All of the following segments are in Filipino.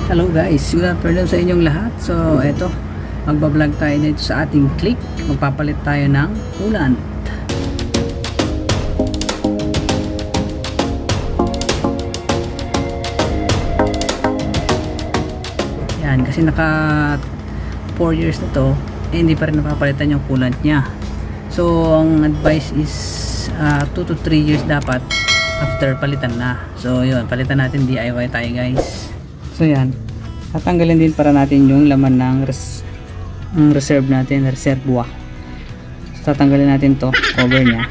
Hello guys, good afternoon sa inyong lahat. So eto, magbablog tayo dito sa ating click. Magpapalit tayo ng coolant. Yan, kasi naka 4 years na to, hindi pa rin napapalitan yung coolant nya. So ang advice is 2 to 3 years dapat after palitan na. So yun, palitan natin, DIY tayo guys. So yan, tatanggalin din para natin yung laman ng reserve natin, reservoir. So tatanggalin natin to, cover nya.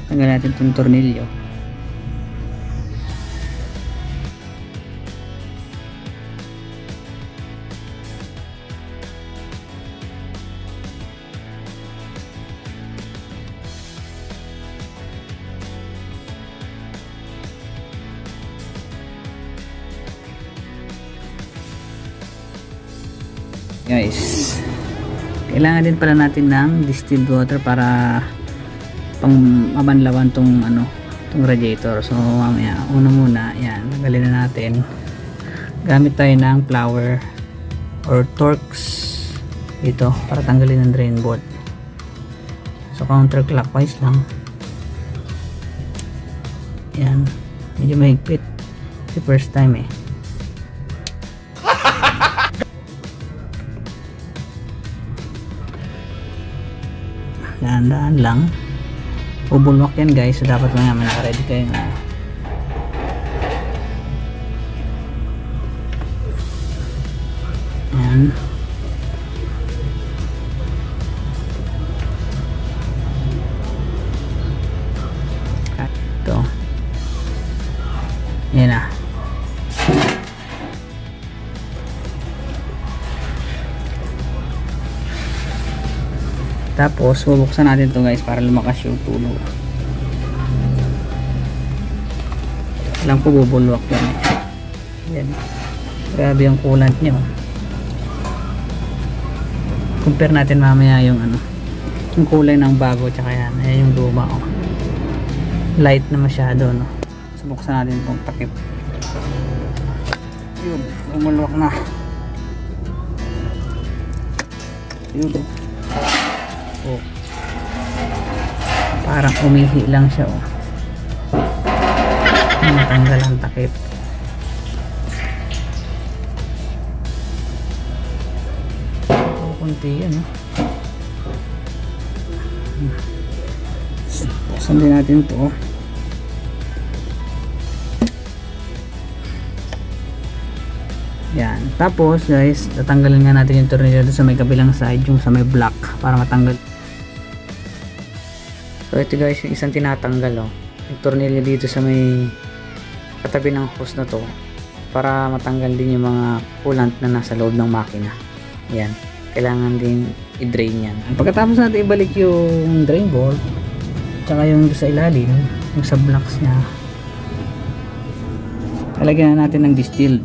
Tanggalin natin itong tornilyo. Guys, kailangan din pala natin ng distilled water para pang mabanlawan tong radiator. So mamaya, una muna, yan, tanggalin na natin. Gamit tayo ng plier or Torx dito para tanggalin ang drain bolt. So counterclockwise lang. Yan, medyo mahigpit the first time eh. Dahan-dahan lang. Bubulwak yan guys, so dapat mga naka-ready kayo na. Yan. Ito. Yan na. Tapos bubuksan natin to guys para lumakas yung tulo. Lang po bubulwak yan eh. Yan. Grabe yung coolant nyo. Compare natin mamaya yung yung kulay ng bago tsaka yan. Ayan yung luma oh. Light na masyado no. So buksan natin itong takip. Yun, bumulwak na. Yun. Oh. Parang umihi lang siya oh. Matanggal ang takip. Kunti yan oh. Buksan din natin ito oh. Yan. Tapos guys, tatanggalin nga natin yung tornilyo sa may kabilang side, yung sa may block para matanggal. So ito guys, yung isang tinatanggal oh. Yung tornilyo dito sa may katabi ng hose na to para matanggal din yung mga coolant na nasa loob ng makina. Yan. Kailangan din i-drain yan. Pagkatapos natin ibalik yung drain bolt tsaka yung sa ilalim, yung sa blocks nya, talagyan na natin ng distilled.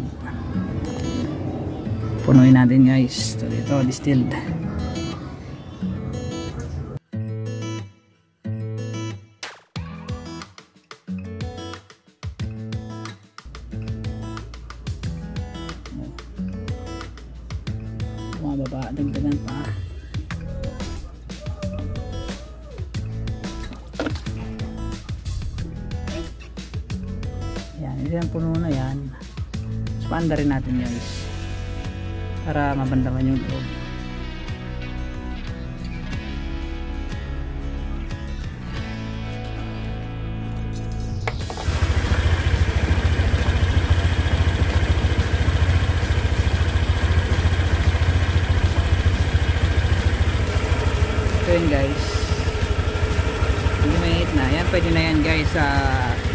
Punuin natin guys. So dito, distilled. Baba, dagdagan pa. Yan, yan puno na yan. Expanda rin natin guys para mabandaman yung loob. So yun guys, hindi mainit na yan, pwede na yan guys.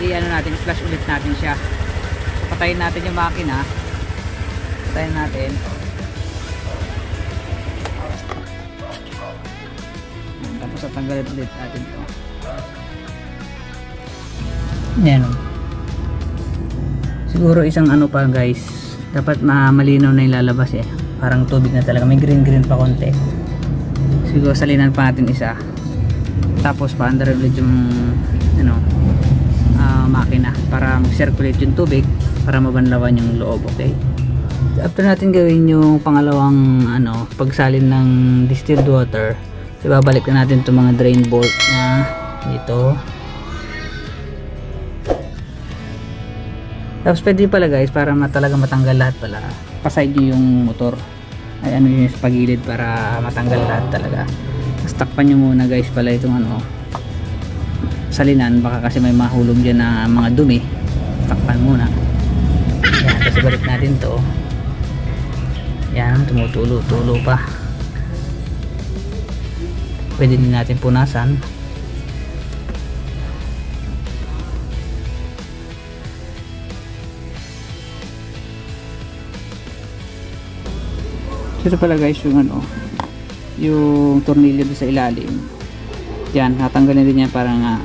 I-ano natin, flash ulit natin siya. So, patayin natin yung makina, patayin natin. Tapos tatanggalin ulit natin to. Yan o. Siguro isang pa guys, dapat malinaw na yung lalabas eh. Parang tubig na talaga, may green pa konti. Siguro salinan pa natin isa. Tapos pa-under ulit yung makina para mag-circulate yung tubig para mabanlawan yung loob, okay? After natin gawin yung pangalawang pagsalin ng distilled water, ibabalik na natin itong mga drain bolt na dito. Tapos pwede pala guys, para talaga matanggal lahat pala, paside nyo yung motor, ay yung pagilid para matanggal lahat talaga. Tapos takpan nyo muna guys pala itong salinan, baka kasi may mahulog dyan na mga dumi. Takpan muna. Yan, tapos balik natin to. Yan, tumutulo-tulo pa. Pwede din natin punasan. Ito pala guys yung tornilyo sa ilalim. Yan, natanggalin din yan para nga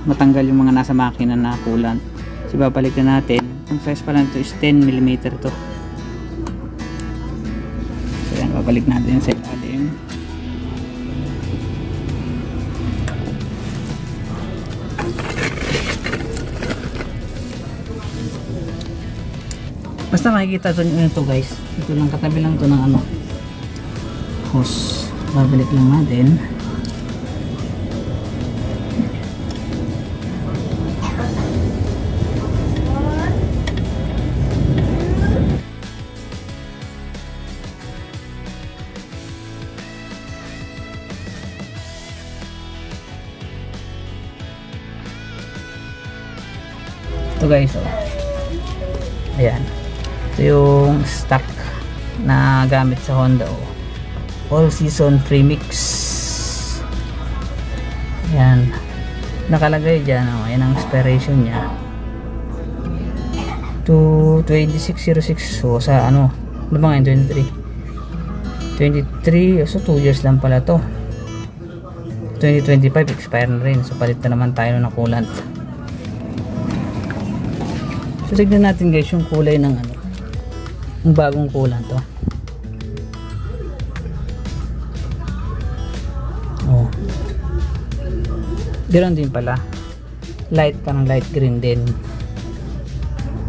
matanggal yung mga nasa makina na coolant. So babalik na natin. Ang size pala nito is 10mm to. So yan, babalik natin yan sa ilalim. Basta makikita ito guys. Ito lang, katabi lang ito ng hose. Babalik lang natin. Ito guys, ayan, ito yung stock na gamit sa Honda, all season premix. Ayan, nakalagay dyan, ayan ang expiration nya to 2606. So sa ano ba ngayon, 23, so 2 years lang pala to. 2025 expire na rin, so palit na naman tayo ng coolant. So tignan natin guys yung kulay ng yung bagong coolant to. Ganoon din pala, light, parang light green din.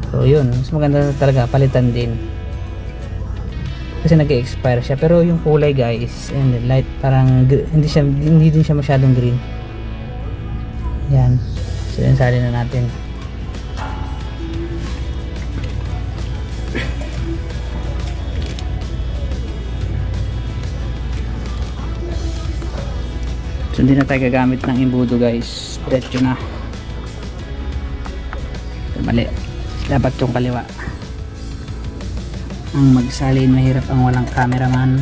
So yun, mas maganda talaga palitan din kasi nag-expire siya. Pero yung kulay guys, and light, parang hindi din siya masyadong green. Yan, so yun, salin na natin. So hindi na tayo gagamit ng imbudo guys, diretso na. So, mali, dapat yung kaliwa ang magsalin, mahirap ang walang cameraman.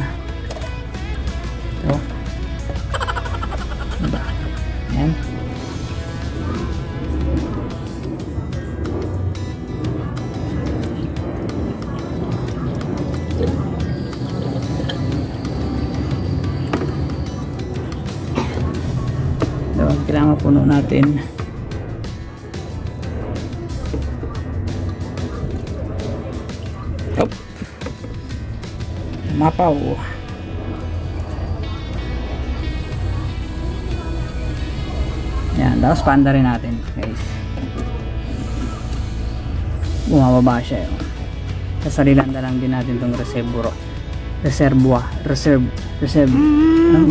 So diba? Yan. Kailangan mapuno natin. Up. Mapaw. Yan, tapos panda rin natin guys. Bumababa siya yun. Sasalilanda lang din natin itong reservoir.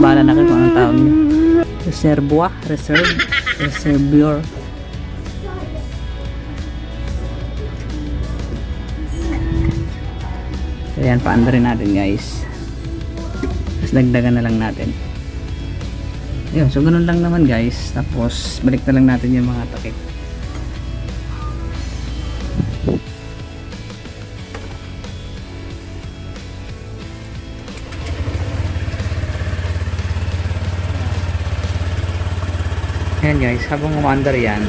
Bahala na kayo kung anong tawag niyo. Reservoir. So yan, paanda rin natin guys. Tapos dagdagan na lang natin. Yun, so ganun lang naman guys. Tapos balik na lang natin yung mga takip. Ayan guys, habang umandar yan,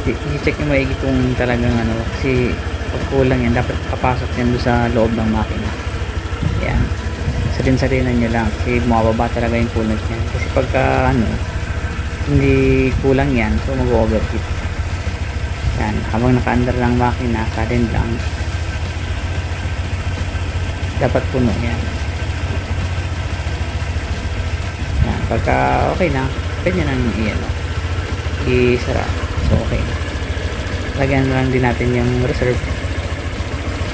i-check nyo maigi kung talagang kasi pag kulang yan, dapat papasok yan doon sa loob ng makina. Ayan, salin-salinan nyo lang kasi bumababa talaga yung coolant yan. Kasi pagka hindi kulang yan, so mag-overheat. Ayan, habang naka-under lang makina, salin lang, dapat puno yan. Ayan, pagka okay na, pwede nang isara. So okay, lagyan lang din natin yung reserve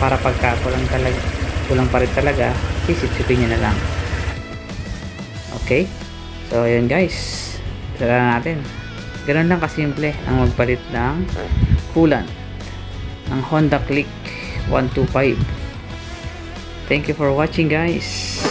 para pagka kulang pa rin talaga, sisip-sipin nyo na lang. Okay, so yun guys, sala natin. Ganun lang kasimple ang magpalit ng coolant ng Honda Click 125. Thank you for watching guys.